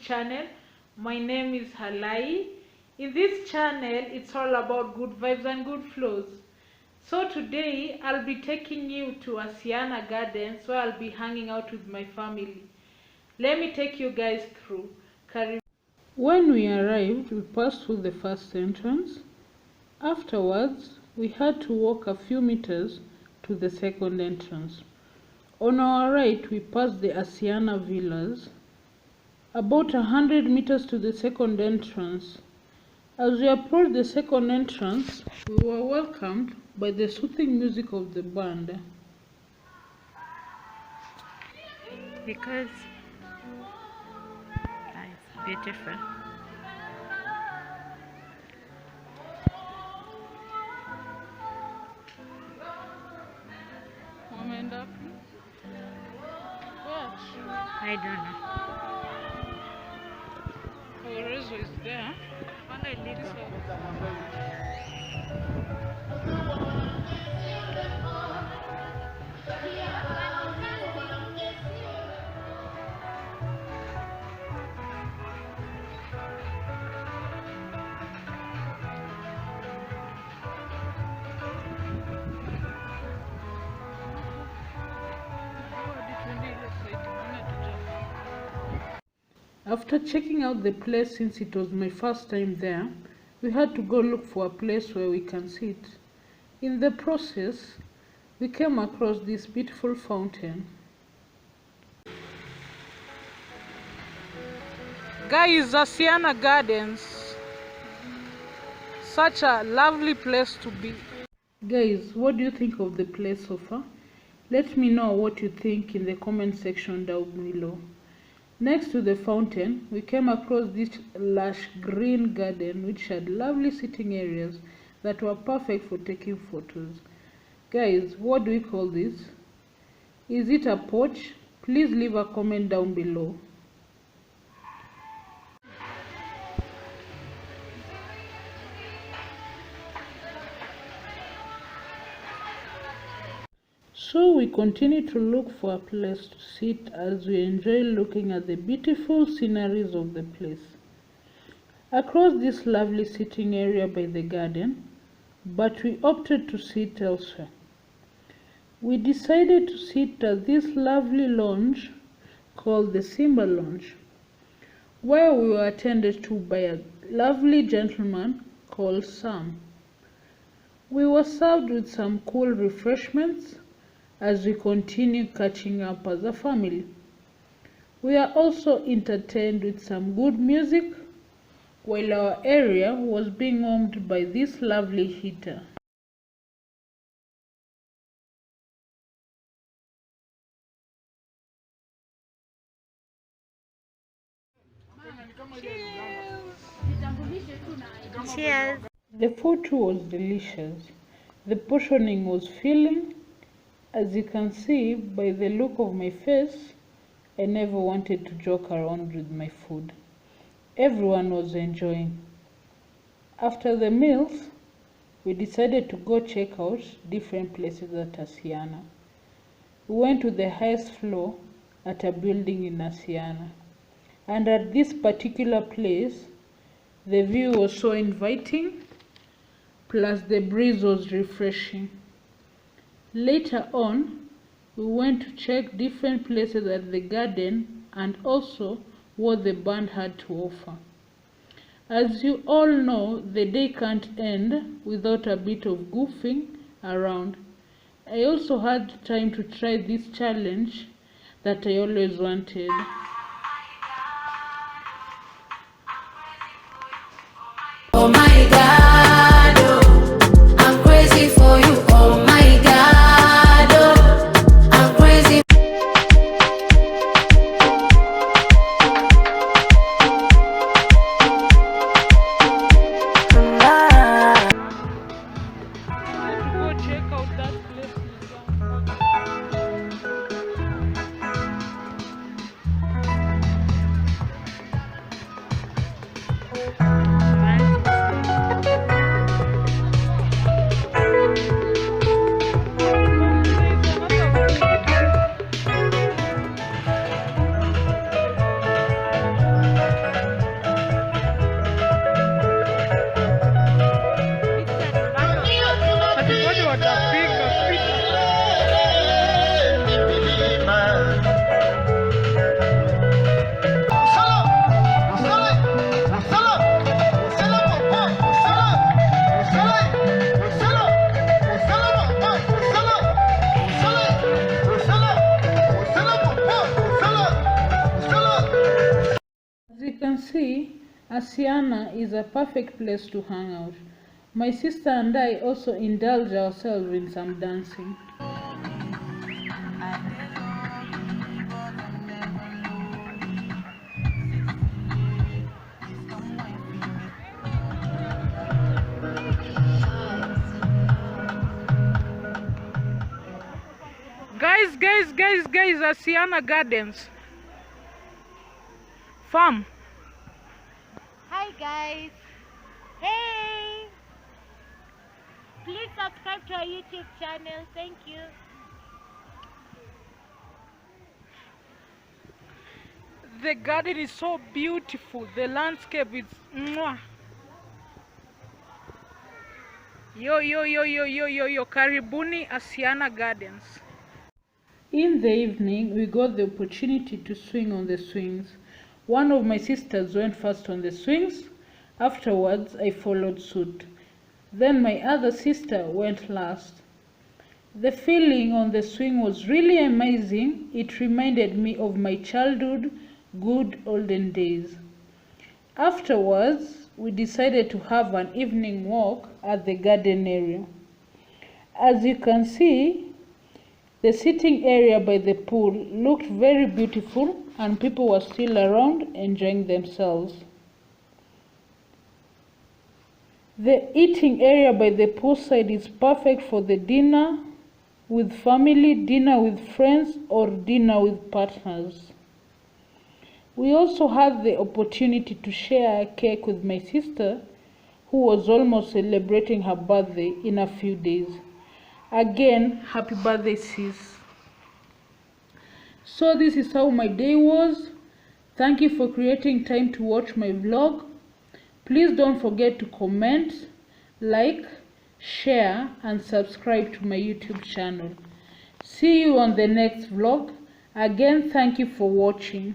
channel. My name is Halayi. In this channel, it's all about good vibes and good flows. So today, I'll be taking you to Asyana Gardens where I'll be hanging out with my family. Let me take you guys through. When we arrived, we passed through the first entrance. Afterwards, we had to walk a few meters to the second entrance. On our right, we passed the Asyana Villas. About 100 meters to the second entrance. As we approached the second entrance, we were welcomed by the soothing music of the band. Because it's beautiful. I don't know. Orezo is there. And I need After checking out the place, since it was my first time there, we had to go look for a place where we can sit. In the process, we came across this beautiful fountain. Guys, Asyana Gardens. Such a lovely place to be. Guys, what do you think of the place so far? Let me know what you think in the comment section down below. Next to the fountain, we came across this lush green garden which had lovely sitting areas that were perfect for taking photos. Guys, what do we call this? Is it a porch? Please leave a comment down below. So we continue to look for a place to sit as we enjoy looking at the beautiful sceneries of the place. Across this lovely sitting area by the garden, but we opted to sit elsewhere. We decided to sit at this lovely lounge called the Simba Lounge, where we were attended to by a lovely gentleman called Sam. We were served with some cool refreshments as we continue catching up as a family. We are also entertained with some good music while our area was being warmed by this lovely heater. Cheers. The food too was delicious. The portioning was filling. As you can see by the look of my face, I never wanted to joke around with my food. Everyone was enjoying. After the meals, we decided to go check out different places at Asyana. We went to the highest floor at a building in Asyana. And at this particular place, the view was so inviting, plus the breeze was refreshing. Later on, we went to check different places at the garden and also what the band had to offer. As you all know, the day can't end without a bit of goofing around. I also had time to try this challenge that I always wanted. Oh my God, oh, I'm crazy for you. Oh my God, oh, I'm crazy. Go check out that place. watapiga picha. As you can see, Asyana is a perfect place to hang out. My sister and I also indulge ourselves in some dancing. Guys, Asyana Gardens farm. Hi guys. Hey. Please subscribe to our YouTube channel. Thank you. The garden is so beautiful. The landscape is mwah. Yo, karibuni Asyana Gardens. In the evening, we got the opportunity to swing on the swings. One of my sisters went first on the swings. Afterwards, I followed suit. Then my other sister went last. The feeling on the swing was really amazing. It reminded me of my childhood, good olden days. Afterwards, we decided to have an evening walk at the garden area. As you can see, the sitting area by the pool looked very beautiful and people were still around enjoying themselves. The eating area by the poolside is perfect for the dinner with family, dinner with friends, or dinner with partners. We also had the opportunity to share a cake with my sister, who was almost celebrating her birthday in a few days. Again, happy birthday, sis. So this is how my day was. Thank you for creating time to watch my vlog. Please don't forget to comment, like, share, and subscribe to my YouTube channel. See you on the next vlog. Again, thank you for watching.